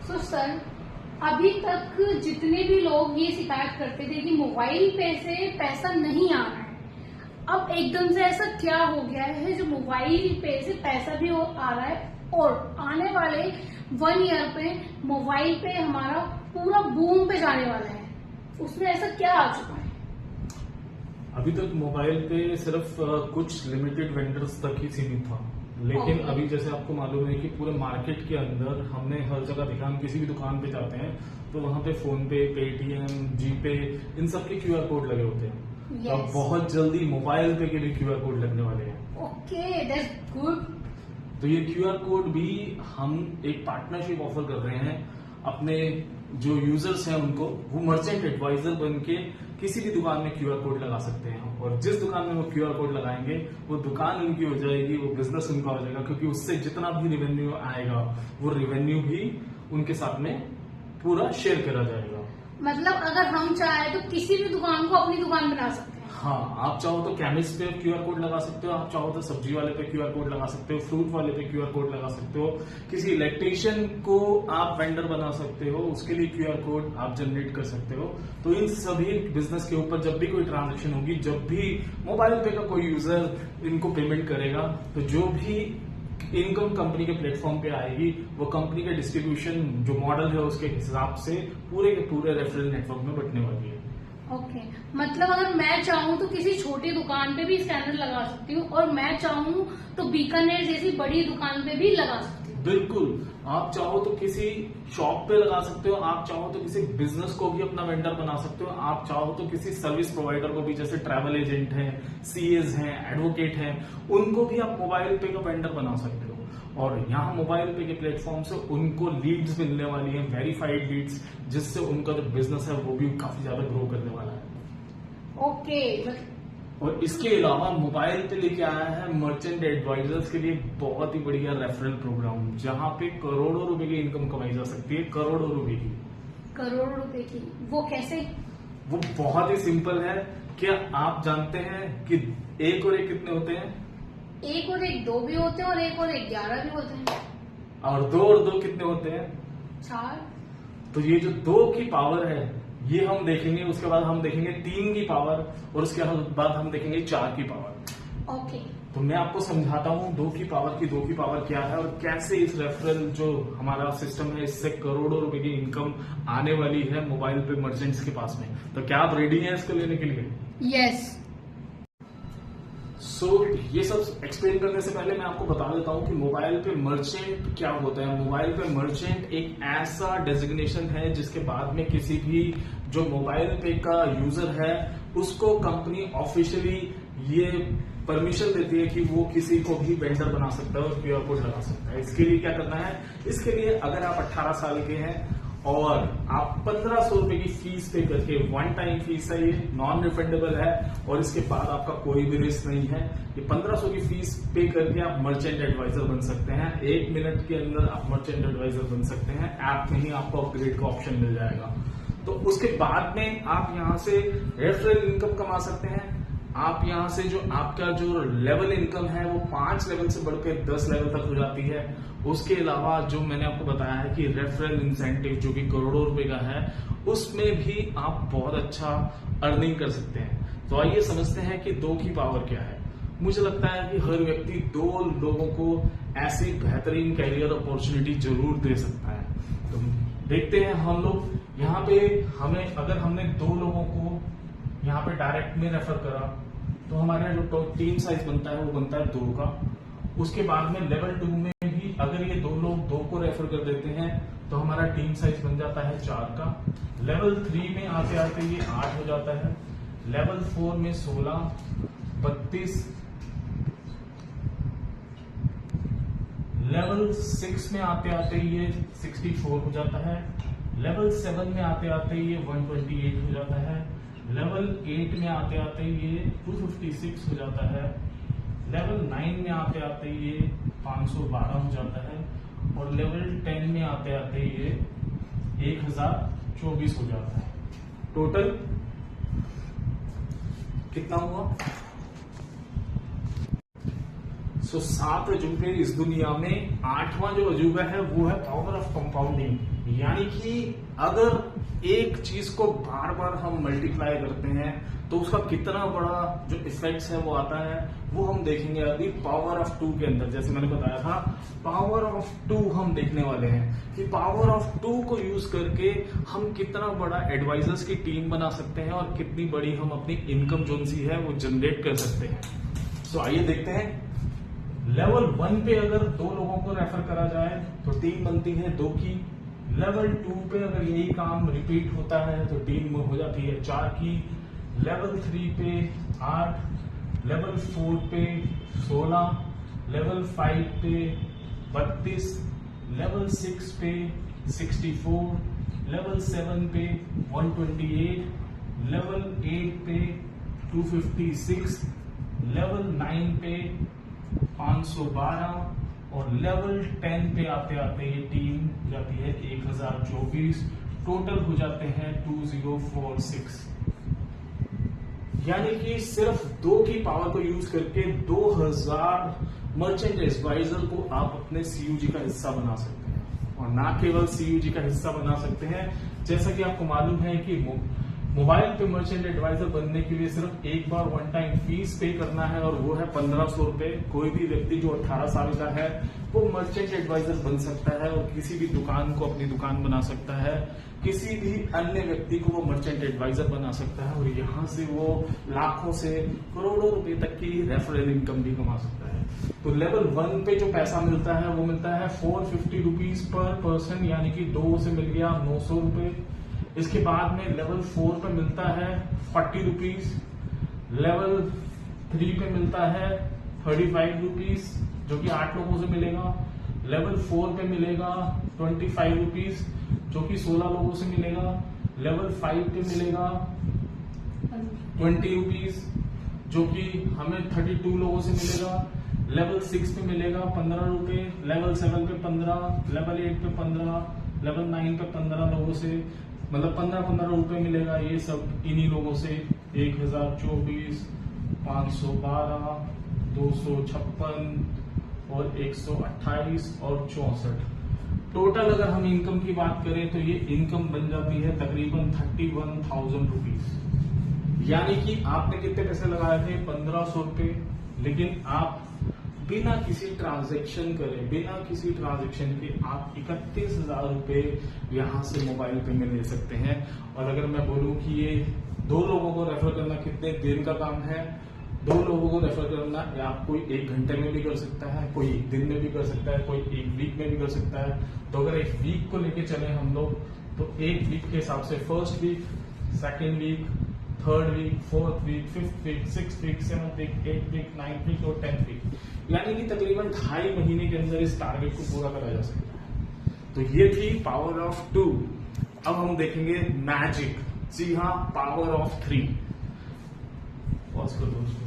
So sir, अभी तक जितने भी लोग ये शिकायत करते थे कि मोबाइल पे से पैसा नहीं आ रहा है, अब एकदम से ऐसा क्या हो गया है जो मोबाइल पे से पैसा भी आ रहा है और आने वाले 1 ईयर पे मोबाइल पे हमारा पूरा बूम पे जाने वाला है, उसमें ऐसा क्या आ चुका है? अभी तक मोबाइल पे सिर्फ कुछ लिमिटेड वेंडर्स तक ही सीमित था, लेकिन अभी जैसे आपको मालूम है कि पूरे मार्केट के अंदर हमने हर जगह देखा, हम किसी भी दुकान पे जाते हैं तो वहां पे फोन पे, पेटीएम, जीपे, इन सब के क्यूआर कोड लगे होते हैं। अब बहुत जल्दी मोबाइल पे के भी क्यूआर कोड लगने वाले हैं। Okay, that's good. तो ये क्यूआर कोड भी हम एक पार्टनरशिप ऑफर कर रहे हैं अपने जो यूजर्स हैं उनको। वो मर्चेंट एडवाइजर बन के किसी भी दुकान में क्यूआर कोड लगा सकते हैं, और जिस दुकान में वो क्यूआर कोड लगाएंगे वो दुकान उनकी हो जाएगी, वो बिजनेस उनका हो जाएगा, क्योंकि उससे जितना भी रेवेन्यू आएगा वो रेवेन्यू भी उनके साथ में पूरा शेयर करा जाएगा। मतलब अगर हम चाहे तो किसी भी दुकान को अपनी दुकान बना सकते हैं। हाँ, आप चाहो तो केमिस्ट पे क्यूआर कोड लगा सकते हो, आप चाहो तो सब्जी वाले पे क्यूआर कोड लगा सकते हो, फ्रूट वाले पे क्यूआर कोड लगा सकते हो, किसी इलेक्ट्रिशियन को आप वेंडर बना सकते हो, उसके लिए क्यूआर कोड आप जनरेट कर सकते हो। तो इन सभी बिजनेस के ऊपर जब भी कोई ट्रांजैक्शन होगी, जब भी मोबाइल पे का कोई यूजर इनको पेमेंट करेगा, तो जो भी इनकम कंपनी के प्लेटफॉर्म पे आएगी, वो कंपनी के डिस्ट्रीब्यूशन जो मॉडल है उसके हिसाब से पूरे के पूरे रेफरल नेटवर्क में बंटने वाली है। ओके, मतलब अगर मैं चाहूँ तो किसी छोटी दुकान पे भी स्कैनर लगा सकती हूँ, और मैं चाहूँ तो बीकानेर जैसी बड़ी दुकान पे भी लगा सकती हूँ। बिल्कुल, आप चाहो तो किसी शॉप पे लगा सकते हो, आप चाहो तो किसी बिजनेस को भी अपना वेंडर बना सकते हो, आप चाहो तो किसी सर्विस प्रोवाइडर को भी, जैसे ट्रैवल एजेंट हैं, सीएज हैं, एडवोकेट हैं, उनको भी आप मोबाइल पे का वेंडर बना सकते हो। और यहाँ मोबाइल पे के प्लेटफॉर्म से उनको लीड्स मिलने वाली हैं, वेरीफाइड लीड्स, जिससे उनका जो बिजनेस है वो भी काफी ज्यादा ग्रो करने वाला है। ओके। और इसके अलावा मोबाइल पे लेके आया है मर्चेंट एडवाइजर्स के लिए बहुत ही बढ़िया रेफरल प्रोग्राम, जहां पे करोड़ों रुपए की इनकम कमाई जा सकती है। करोड़ों रुपए की। करोड़ों रुपए की? वो कैसे? वो बहुत ही सिंपल है। क्या आप जानते हैं कि 1 और 1 कितने होते हैं? 1 और 1 2 भी होते हैं, और 1 और 1 11 भी होते हैं। और 2 और 2 कितने होते हैं? 4। तो ये जो 2 की पावर है ये हम देखेंगे, उसके बाद हम देखेंगे 3 की पावर, और उसके बाद हम देखेंगे 4 की पावर। ओके। तो मैं आपको समझाता हूँ 2 की पावर क्या है, और कैसे इस रेफरल जो हमारा सिस्टम है इससे करोड़ों रुपए की इनकम आने वाली है मोबाइल पे मर्चेंट्स के पास में। तो क्या आप रेडी हैं इसको लेने के लिए? यस। सो ये सब एक्सप्लेन करने से पहले मैं आपको बता देता हूँ कि मोबाइल पे मर्चेंट क्या होता है। मोबाइल पे मर्चेंट एक ऐसा डेजिग्नेशन है जिसके बाद में किसी भी जो मोबाइल पे का यूजर है उसको कंपनी ऑफिशियली ये परमिशन देती है कि वो किसी को भी वेंडर बना सकता है और क्यूआर कोड लगा सकता है। इसके लिए क्या करना है? इसके लिए अगर आप 18 साल के हैं और आप 1500 रुपए की फीस पे करके, 1 टाइम फीस है, ये नॉन रिफंडेबल है, और इसके बाद आपका कोई भी रिस्क नहीं है। ये 1500 की फीस पे करके आप मर्चेंट एडवाइजर बन सकते हैं। 1 मिनट के अंदर आप मर्चेंट एडवाइजर बन सकते हैं। ऐप में ही आपको अपग्रेड का ऑप्शन मिल जाएगा। तो उसके बाद में आप यहाँ से रेफरल इनकम कमा सकते हैं। आप यहाँ से जो आपका जो लेवल इनकम है वो 5 लेवल से बढ़कर 10 लेवल तक हो जाती है। उसके अलावा जो मैंने आपको बताया है कि रेफरल इंसेंटिव जो कि करोड़ों रुपए का है, उसमें भी आप बहुत अच्छा अर्निंग कर सकते हैं। तो आइए समझते हैं कि 2 की पावर क्या है। मुझे लगता है कि हर व्यक्ति 2 लोगों को ऐसी बेहतरीन कैरियर अपॉर्चुनिटी जरूर दे सकता है। तो देखते हैं हम लोग यहाँ पे, अगर हमने 2 लोगों को यहाँ पे डायरेक्ट में रेफर करा तो हमारे जो टीम साइज बनता है वो बनता है 2 का। उसके बाद में लेवल 2 में भी अगर ये 2 लोग 2 को रेफर कर देते हैं तो हमारा टीम साइज बन जाता है 4 का। लेवल 3 में आते आते ये 8 हो जाता है। लेवल 4 में 16, 32। लेवल 6 में आते आते ये 64 हो जाता है। लेवल 7 में आते आते ये 128 हो जाता है। लेवल 8 में आते आते ये 256 हो जाता है। लेवल 9 में आते आते ये 512 हो जाता है, और लेवल 10 में आते आते ये 1024 हो जाता है। टोटल कितना हुआ? सो 7 अजूबे इस दुनिया में 8वां जो अजूबा है वो है पावर ऑफ कंपाउंडिंग। यानी कि अगर एक चीज को बार बार हम मल्टीप्लाई करते हैं तो उसका कितना बड़ा जो इफेक्ट्स है वो आता है, वो हम देखेंगे अभी पावर ऑफ 2 के अंदर। जैसे मैंने बताया था, पावर ऑफ 2 हम देखने वाले हैं कि पावर ऑफ 2 को यूज करके हम कितना बड़ा एडवाइजर्स की टीम बना सकते हैं और कितनी बड़ी हम अपनी इनकम जो सी है वो जनरेट कर सकते हैं। सो आइए देखते हैं। लेवल 1 पे अगर 2 लोगों को रेफर करा जाए तो टीम बनती है 2 की। लेवल 2 पे अगर यही काम रिपीट होता है तो टीम हो जाती है 4 की। लेवल 3 पे 8, लेवल 4 पे 16, लेवल 5 पे 32, लेवल 6 पे 64, लेवल 7 पे 128, लेवल 8 पे 256, लेवल 9 पे 512 और लेवल 10 पे आते आते ये टीम जाती है 1024। टोटल हो जाते हैं 2046। यानी कि सिर्फ 2 की पावर को यूज करके 2000 मर्चेंट एडवाइजर को आप अपने सीयूजी का हिस्सा बना सकते हैं। और ना केवल सीयूजी का हिस्सा बना सकते हैं, जैसा कि आपको मालूम है कि मोबाइल पे मर्चेंट एडवाइजर बनने के लिए सिर्फ एक बार वन टाइम फीस पे करना है और वो है 1500 रुपए। कोई भी व्यक्ति जो 18 साल का है वो मर्चेंट एडवाइजर बन सकता है और किसी भी दुकान को अपनी दुकान बना सकता है, किसी भी अन्य व्यक्ति को वो मर्चेंट एडवाइजर बना सकता है और यहाँ से वो लाखों से करोड़ों रुपए तक की रेफरल इनकम भी कमा सकता है। तो लेवल 1 पे जो पैसा मिलता है वो मिलता है 450 रुपीज पर पर्सन, यानी कि 2 से मिल गया 900 रुपए। इसके बाद में लेवल 4 पे मिलता है 40 रुपीज, लेवल 3 पे मिलता है 35 रुपीज जो कि 8 लोगों से मिलेगा। लेवल 4 पे मिलेगा 25 रुपीज जो कि 16 लोगों से मिलेगा। लेवल 5 पे मिलेगा 20 रुपीज जो कि हमें 32 लोगों से मिलेगा। लेवल 6 पे मिलेगा 15 रुपए, लेवल 7 पे 15, लेवल 8 पे 15, लेवल 9 पे 15 लोगों से, मतलब 15-15 रुपए मिलेगा। ये सब इन्हीं लोगों से 1024, 512, 256 और 128 और 64। टोटल अगर हम इनकम की बात करें तो ये इनकम बन जाती है तकरीबन 31,000 रुपीज। यानी कि आपने कितने पैसे लगाए थे? 1500 रुपए, लेकिन आप बिना किसी ट्रांजैक्शन करे, बिना किसी ट्रांजैक्शन के आप 31,000 रुपए यहाँ से मोबाइल पे में ले सकते हैं। और अगर मैं बोलूं कि ये 2 लोगों को रेफर करना कितने दिन का काम है, 2 लोगों को रेफर करना आप कोई 1 घंटे में भी कर सकता है, कोई 1 दिन में भी कर सकता है, कोई 1 वीक में भी कर सकता है। तो अगर 1 वीक को लेके चले हम लोग तो 1 वीक के हिसाब से 1st week, 2nd week, 3rd week, 4th week, 5th week, 6th week, 7th week, 8th week, 9th week और 10th वीक, यानी कि तकरीबन 2.5 महीने के अंदर इस टारगेट को पूरा करा जा सकता है। तो ये थी पावर ऑफ 2। अब हम देखेंगे मैजिक, जी हाँ, पावर ऑफ 3। पॉज कर दो उसको।